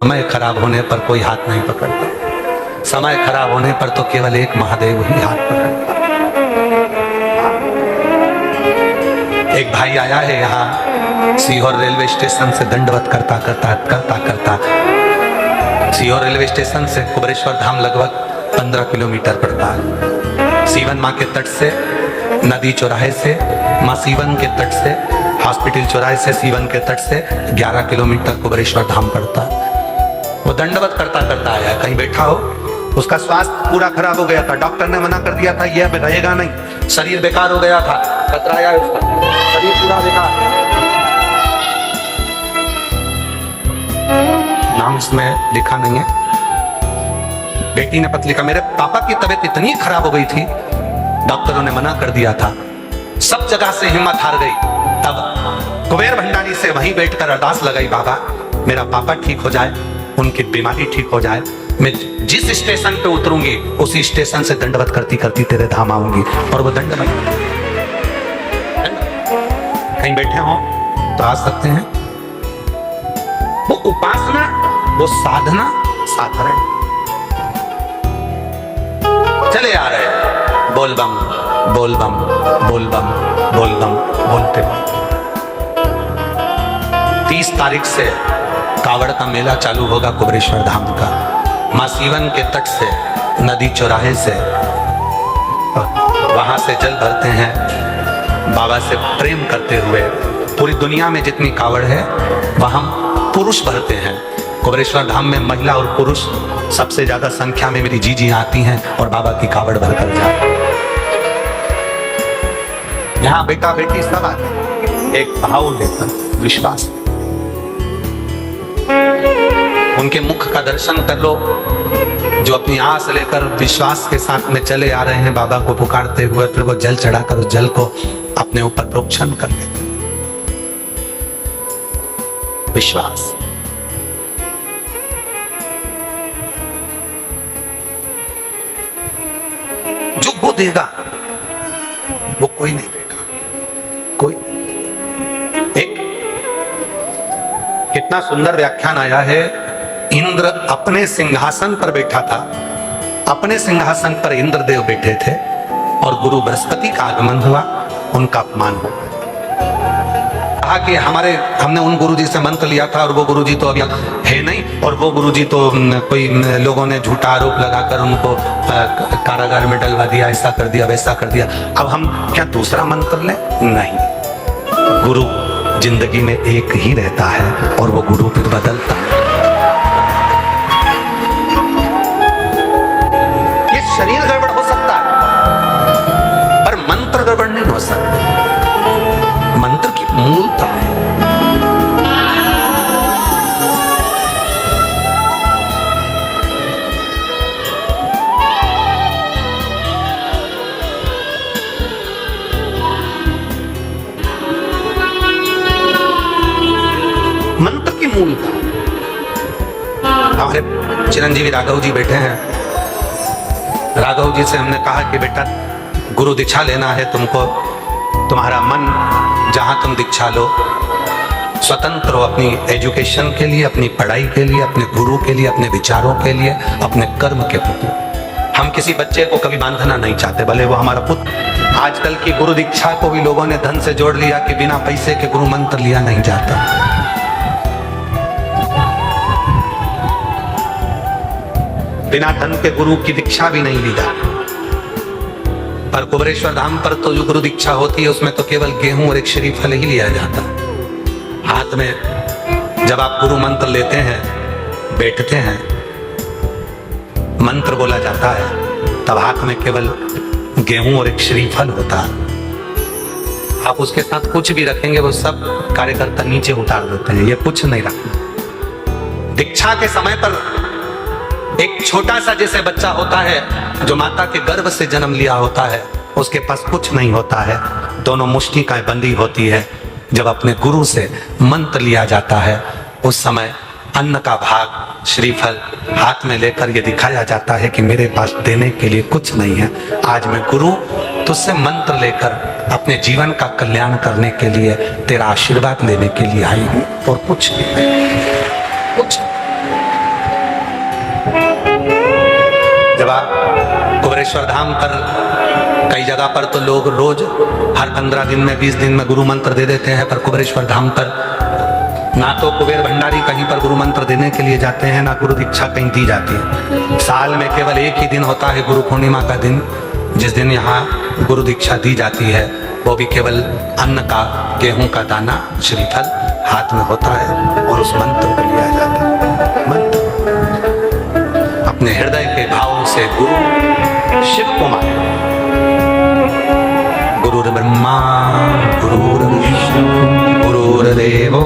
समय खराब होने पर कोई हाथ नहीं पकड़ता। समय खराब होने पर तो केवल एक महादेव ही हाथ पकड़ता। एक भाई आया है यहाँ सीहोर रेलवे स्टेशन से दंडवत करता करता सीहोर रेलवे स्टेशन से कुबरेश्वर धाम लगभग 15 किलोमीटर पड़ता है। सीवन माँ के तट से नदी चौराहे से माँ सीवन के तट से हॉस्पिटल चौराहे से सीवन के तट से 11 किलोमीटर कुबरेश्वर धाम पड़ता है। वो दंडवत करता करता आया, कहीं बैठा हो, उसका स्वास्थ्य पूरा खराब हो गया था। डॉक्टर ने मना कर दिया था यह अब रहेगा नहीं, शरीर बेकार हो गया था, कतराया उसका शरीर पूरा बेकार। नाम इसमें लिखा नहीं है। बेटी ने पत्र लिखा, मेरे पापा की तबीयत इतनी खराब हो गई थी, डॉक्टरों ने मना कर दिया था, सब जगह से हिम्मत हार गई। तब कुबेर भंडारी से वहीं बैठकर अरदास लगाई, बाबा मेरा पापा ठीक हो जाए, उनकी बीमारी ठीक हो जाए, मैं जिस स्टेशन पे उतरूंगी उसी स्टेशन से दंडवत करती करती तेरे धाम आऊंगी। और वो दंडवत कहीं बैठे हो तो आ सकते हैं। वो उपासना, वो साधना साधारण चले आ रहे, बोल बम बोल बम बोल बम बोल बम बोलते। 30 तारीख से कावड़ का मेला चालू होगा कुबरेश्वर धाम का। माँ सीवन के तट से नदी चौराहे से वहां से जल भरते हैं, बाबा से प्रेम करते हुए। पूरी दुनिया में जितनी कावड़ है वहां पुरुष भरते हैं। कुबरेश्वर धाम में महिला और पुरुष सबसे ज्यादा संख्या में मेरी जीजी आती हैं और बाबा की कावड़ भरकर जाते हैं। यहाँ बेटा बेटी सब आते हैं एक भाव लेकर, विश्वास। उनके मुख का दर्शन कर लो, जो अपनी आस लेकर विश्वास के साथ में चले आ रहे हैं बाबा को पुकारते हुए, फिर वो जल चढ़ाकर उस जल को अपने ऊपर प्रोक्षण कर लेते। विश्वास। जो वो देगा वो कोई नहीं देगा। कोई एक कितना सुंदर व्याख्यान आया है। इंद्र अपने सिंहासन पर बैठा था, अपने सिंहासन पर इंद्रदेव बैठे थे और गुरु बृहस्पति का आगमन हुआ, उनका अपमान हो गया। कहा कि हमने उन गुरुजी से मंत्र लिया था और वो गुरुजी तो अभी है नहीं, और वो गुरुजी तो कोई लोगों ने झूठा आरोप लगाकर उनको कारागार में डलवा दिया, ऐसा कर दिया वैसा कर दिया, अब हम क्या दूसरा मंत्र लें? नहीं, गुरु जिंदगी में एक ही रहता है और वो गुरु फिर बदलता है। ये शरीर गड़बड़ हो सकता है पर मंत्र गड़बड़ नहीं हो सकता। मंत्र की मूलता है। मंत्र की मूलता। हमारे चिरंजीवी राघव जी बैठे हैं। राघव जी से हमने कहा कि बेटा गुरु दीक्षा लेना है तुमको, तुम्हारा मन जहां तुम दीक्षा लो, स्वतंत्र हो अपनी एजुकेशन के लिए, अपनी पढ़ाई के लिए, अपने गुरु के लिए, अपने विचारों के लिए, अपने कर्म के प्रति। हम किसी बच्चे को कभी बांधना नहीं चाहते, भले वो हमारा पुत्र। आजकल की गुरु दीक्षा को भी लोगों ने धन से जोड़ लिया कि बिना पैसे के गुरु मंत्र लिया नहीं जाता। बिना धन के गुरु की दीक्षा भी नहीं ली जाती। पर कुबरेश्वर धाम पर तो जो गुरु दीक्षा होती है उसमें तो केवल गेहूं और एक श्रीफल ही लिया जाता। हाथ में जब आप गुरु मंत्र लेते हैं, बैठते हैं, मंत्र बोला जाता है, तब हाथ में केवल गेहूं और एक श्रीफल होता है। आप उसके साथ कुछ भी रखेंगे वो सब कार्यकर्ता नीचे उतार देते हैं, ये कुछ नहीं रखना। दीक्षा के समय पर एक छोटा सा जैसे बच्चा होता है जो माता के गर्भ से जन्म लिया होता है, उसके पास कुछ नहीं होता है, दोनों मुट्ठी का बंदी होती है। जब अपने गुरु से मंत्र लिया जाता है उस समय अन्न का भाग श्रीफल हाथ में लेकर ये दिखाया जाता है कि मेरे पास देने के लिए कुछ नहीं है, आज मैं गुरु तुझसे मंत्र लेकर अपने जीवन का कल्याण करने के लिए, तेरा आशीर्वाद लेने के लिए आई हूं और कुछ नहीं। कुछ कुबेरेश्वर धाम पर कई जगह पर तो लोग रोज हर 15 दिन में 20 दिन में गुरु मंत्र दे देते हैं, पर कुबेरेश्वर धाम पर ना तो कुबेर भंडारी कहीं पर गुरु मंत्र देने के लिए जाते हैं, ना गुरु दीक्षा कहीं दी जाती है। साल में केवल एक ही दिन होता है गुरु पूर्णिमा का दिन, जिस दिन यहाँ गुरु दीक्षा दी जाती है, वो भी केवल अन्न का, गेहूं का दाना, श्रीफल हाथ में होता है और उस मंत्र को लिया जाता है। मंत्र अपने हृदय के भाव से गुरु शिव को माने। गुरुर् ब्रह्मा गुरुर्विष्णु गुरुर्देवो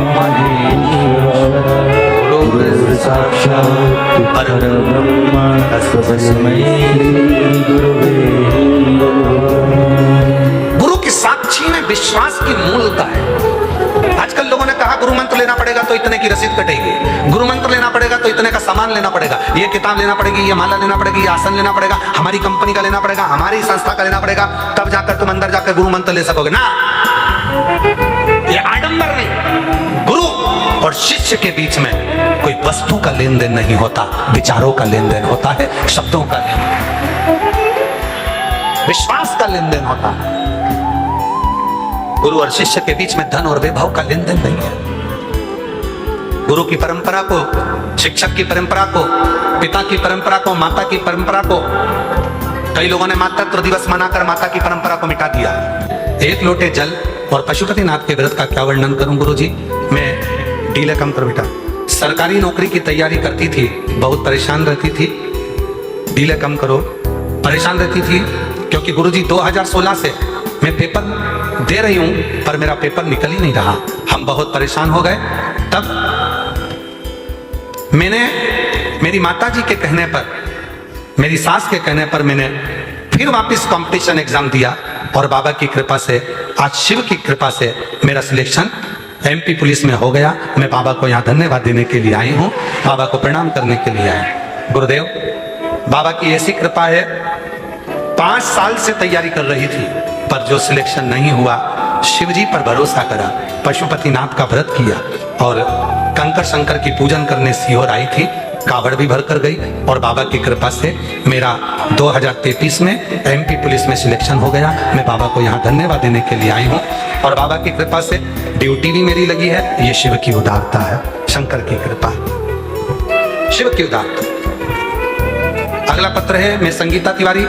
महेश्वरः गुरुर्साक्षात् परब्रह्म तस्मै गुरुवे नमः। गुरु की साक्षी में विश्वास की मूलता है। आजकल लोगों ने कहा गुरु मंत्र लेना पड़ेगा तो इतने की रसीद कटेगी, गुरु मंत्र लेना पड़ेगा तो इतने का सामान लेना पड़ेगा, ये किताब लेना पड़ेगी, ये माला लेना पड़ेगी, ये आसन लेना पड़ेगा, हमारी कंपनी का लेना पड़ेगा, हमारी संस्था का लेना पड़ेगा, तब जाकर तुम अंदर जाकर गुरु मंत्र ले सकोगे ना। ये आडंबर नहीं। गुरु और शिष्य के बीच में कोई वस्तु का लेन देन नहीं होता, विचारों का लेन देन होता है, शब्दों का लेन देन, विश्वास का लेन देन होता है। गुरु और शिष्य के बीच में धन और वैभव का लेन देन नहीं है। गुरु की परंपरा को, शिक्षक की परंपरा को, पिता की परंपरा को, माता की परंपरा को, कई लोगों ने मातृत्व दिवस मनाकर माता की परंपरा को मिटा दिया। एक लोटे जल और पशुपतिनाथ के व्रत का क्या वर्णन करूं गुरुजी। मैं डीले कम कर बेटा, सरकारी नौकरी की तैयारी करती थी, बहुत परेशान रहती थी, डीले कम करो, परेशान रहती थी क्योंकि गुरुजी 2016 से मैं पेपर दे रही हूं पर मेरा पेपर निकल ही नहीं रहा। हम बहुत परेशान हो गए। तब मैंने मेरी माताजी के कहने पर, मेरी सास के कहने पर मैंने फिर वापस कंपटीशन एग्जाम दिया और बाबा की कृपा से, आज शिव की कृपा से मेरा सिलेक्शन एमपी पुलिस में हो गया। मैं बाबा को यहाँ धन्यवाद देने के लिए आई हूँ, बाबा को प्रणाम करने के लिए आई। गुरुदेव, बाबा की ऐसी कृपा है, 5 साल से तैयारी कर रही थी पर जो सिलेक्शन नहीं हुआ, शिवजी पर भरोसा करा, पशुपतिनाथ का व्रत किया और कंकर शंकर की पूजन करने सीहोर आई थी, कावड़ भी भर कर गई और बाबा की कृपा से मेरा 2033 में एमपी पुलिस में सिलेक्शन हो गया। मैं बाबा को यहाँ धन्यवाद देने के लिए आई हूँ और बाबा की कृपा से ड्यूटी भी मेरी लगी है। ये शिव की उदारता है, शंकर की कृपा, शिव की उदारता। अगला पत्र है, मैं संगीता तिवारी,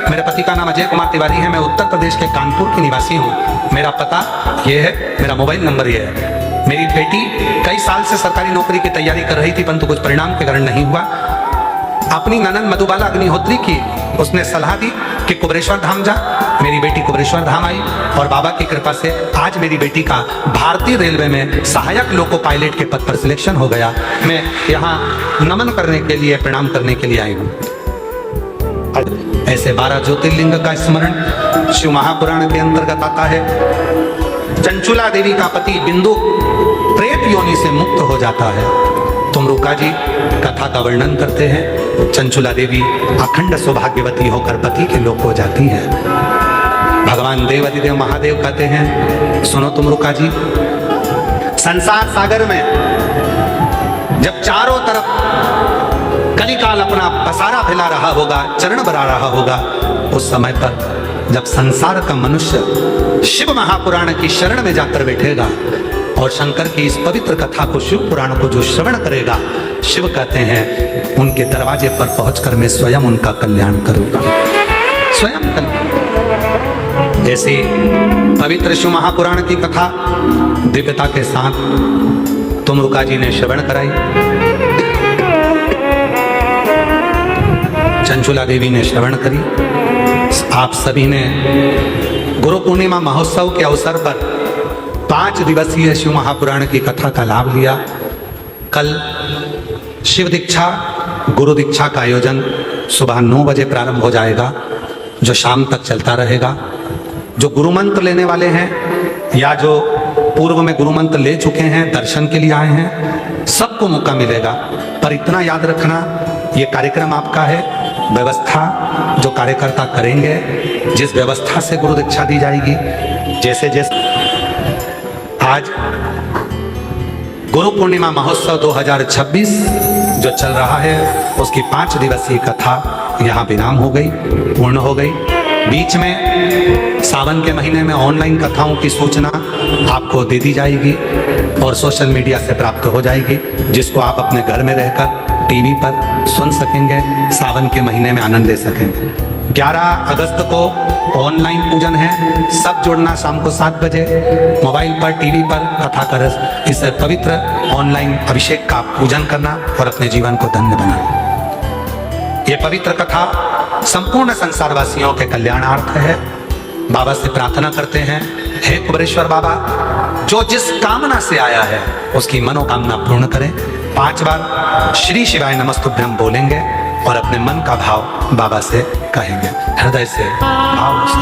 मेरे पति का नाम अजय कुमार तिवारी है, मैं उत्तर प्रदेश के कानपुर की निवासी हूँ। मेरा पता ये है, मेरा मोबाइल नंबर ये है। मेरी बेटी कई साल से सरकारी नौकरी की तैयारी कर रही थी परंतु कुछ परिणाम के कारण नहीं हुआ। अपनी ननद मधुबाला अग्निहोत्री की उसने सलाह दी कि कुबेरेश्वर धाम जा। मेरी बेटी कुबेरेश्वर धाम आई और बाबा की कृपा से आज मेरी बेटी का भारतीय रेलवे में सहायक लोको पायलट के पद पर सिलेक्शन हो गया। मैं यहाँ नमन करने के लिए, प्रणाम करने के लिए आई हूँ। ऐसे 12 ज्योतिर्लिंग का स्मरण शिव महापुराण के अंतर्गत आता है। चंचुला देवी का पति बिंदु प्रेत योनि से मुक्त हो जाता है। तुमरुका जी कथा का वर्णन करते हैं। चंचुला देवी अखंड सौभाग्यवती होकर पति के लोक हो जाती है। भगवान देवाधिदेव महादेव कहते हैं, सुनो तुमरुका जी, संसार सागर में जब चारों तरफ कलिकाल अपना पसारा फैला रहा होगा, चरण बढ़ा रहा होगा, उस समय पर जब संसार का मनुष्य शिव महापुराण की शरण में जाकर बैठेगा और शंकर की इस पवित्र कथा को, शिव पुराण को जो श्रवण करेगा, शिव कहते हैं उनके दरवाजे पर पहुंचकर मैं स्वयं उनका कल्याण करूंगा, स्वयं कल्याण। ऐसी पवित्र शिव महापुराण की कथा दिव्यता के साथ तुमरुका जी ने श्रवण कराई। चंचुला देवी ने श्रवण करी। आप सभी ने गुरु पूर्णिमा महोत्सव के अवसर पर 5 दिवसीय शिव महापुराण की कथा का लाभ लिया। कल शिव दीक्षा, गुरु दीक्षा का आयोजन सुबह 9 बजे प्रारंभ हो जाएगा, जो शाम तक चलता रहेगा। जो गुरु मंत्र लेने वाले हैं या जो पूर्व में गुरु मंत्र ले चुके हैं, दर्शन के लिए आए हैं, सबको मौका मिलेगा। पर इतना याद रखना, ये कार्यक्रम आपका है। व्यवस्था जो कार्यकर्ता करेंगे, जिस व्यवस्था से गुरु दीक्षा दी जाएगी, जैसे जैसे आज गुरु पूर्णिमा महोत्सव 2026 जो चल रहा है, उसकी 5 दिवसीय कथा यहाँ विराम हो गई, पूर्ण हो गई। बीच में सावन के महीने में ऑनलाइन कथाओं की सूचना आपको दे दी जाएगी और सोशल मीडिया से प्राप्त हो जाएगी, जिसको आप अपने घर में रहकर टीवी पर सुन सकेंगे, सावन के महीने में आनंद ले सकेंगे। 11 अगस्त को ऑनलाइन पूजन है, सब जुड़ना शाम को 7 बजे मोबाइल पर, टीवी पर कथा कर इस पवित्र ऑनलाइन अभिषेक का पूजन करना और अपने जीवन को धन्य बनाना। ये पवित्र कथा संपूर्ण संसार वासियों के कल्याणार्थ है। बाबा से प्रार्थना करते हैं, हे कुबेरेश्वर बाबा, जो जिस कामना से आया है उसकी मनोकामना पूर्ण करें। 5 बार श्री शिवाय नमस्तुभ्यं बोलेंगे और अपने मन का भाव बाबा से कहेंगे, हृदय से भाव से।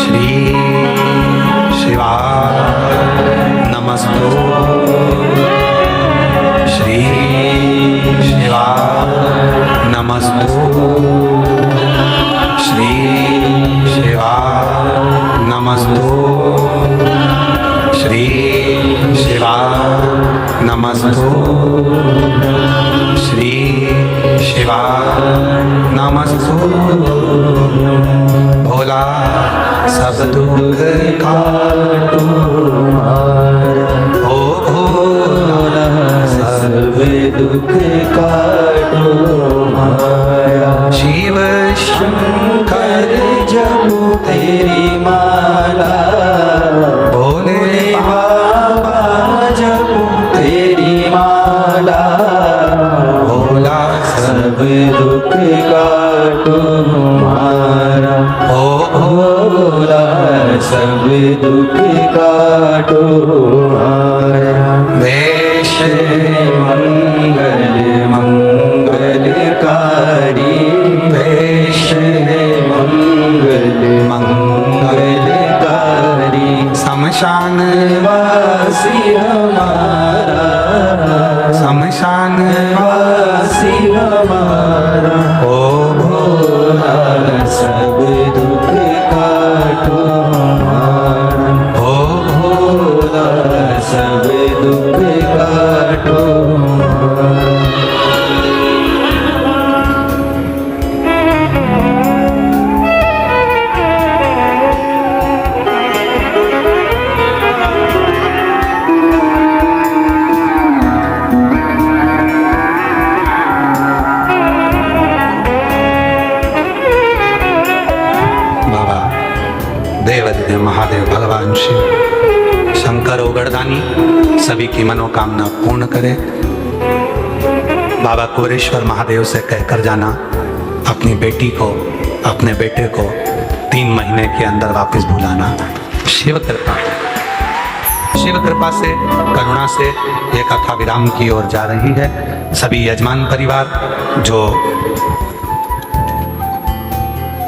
श्री शिवाय नमस्तुभ्यं, श्री शिवाय नमस्तुभ्यं, श्री शिवाय नमस्तुभ्यं, श्री शिवाय नमस्तुभ्यं, श्री शिवाय नमस्तुभ्यं। भोला सब दुख काटो ओ भोला सब दुख काटो माया। शिव शंकर जपो तेरी माला, भोले बाबा जपो तेरी माला। भोला सब दुख काटो मारा, ओ भोला सब दुख काटो मारा। देश मंगल मंगलकारी, देश मंगल मंगलकारी। शमशान वासी हमारा, शमशान वासी हमारा। ओ भोला सब दुख काटो हमारा, ओ भोला सब दुख काटो हमारा। देवाधिदेव महादेव भगवान शिव शंकर ओगरदानी सभी की मनोकामना पूर्ण करे। बाबा कुबेरेश्वर महादेव से कहकर जाना, अपनी बेटी को, अपने बेटे को 3 महीने के अंदर वापस बुलाना। शिव कृपा, शिव कृपा से, करुणा से ये कथा विराम की ओर जा रही है। सभी यजमान परिवार जो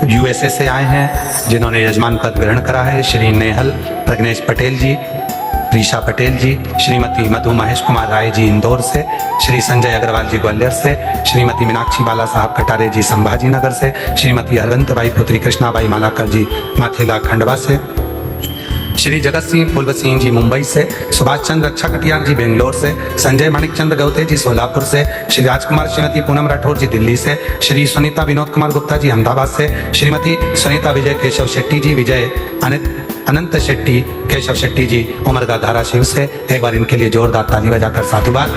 यूएसए से आए हैं, जिन्होंने यजमान पद ग्रहण करा है, श्री नेहल प्रज्ञेश पटेल जी, रीशा पटेल जी, श्रीमती मधु महेश कुमार राय जी इंदौर से, श्री संजय अग्रवाल जी ग्वालियर से, श्रीमती मीनाक्षी बाला साहब कटारे जी संभाजी नगर से, श्रीमती अरविंद बाई पुत्री कृष्णाबाई मालाकर जी माथेला खंडवा से, श्री जगत सिंह फुलव सिंह जी मुंबई से, सुभाष चंद्र रक्षा कटियार जी बेंगलोर से, संजय माणिक चंद्र गौते जी सोलापुर से, श्री राजकुमार श्रीमती पूनम राठौर जी दिल्ली से, श्री सुनीता विनोद कुमार गुप्ता जी अहमदाबाद से, श्रीमती सुनीता विजय केशव शेट्टी जी, विजय अनंत शेट्टी केशव शेट्टी जी उमरगा धाराशिव से। एक बार इनके लिए जोरदार ताली बजाकर साधुवाद,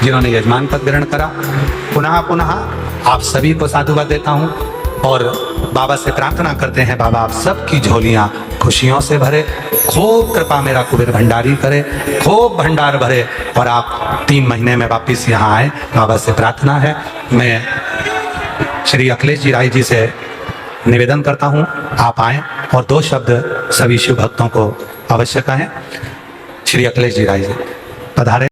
जिन्होंने यजमान पद ग्रहण करा। पुनः पुनः आप सभी को साधुवाद देता हूँ और बाबा से प्रार्थना करते हैं, बाबा आप सबकी झोलियां खुशियों से भरे, खूब कृपा मेरा कुबेर भंडारी करे, खूब भंडार भरे और आप 3 महीने में वापिस यहाँ आए। बाबा से प्रार्थना है। मैं श्री अखिलेश जी राय जी से निवेदन करता हूँ, आप आए और 2 शब्द सभी शिव भक्तों को अवश्य कहें। श्री अखिलेश जी राय जी पधारे।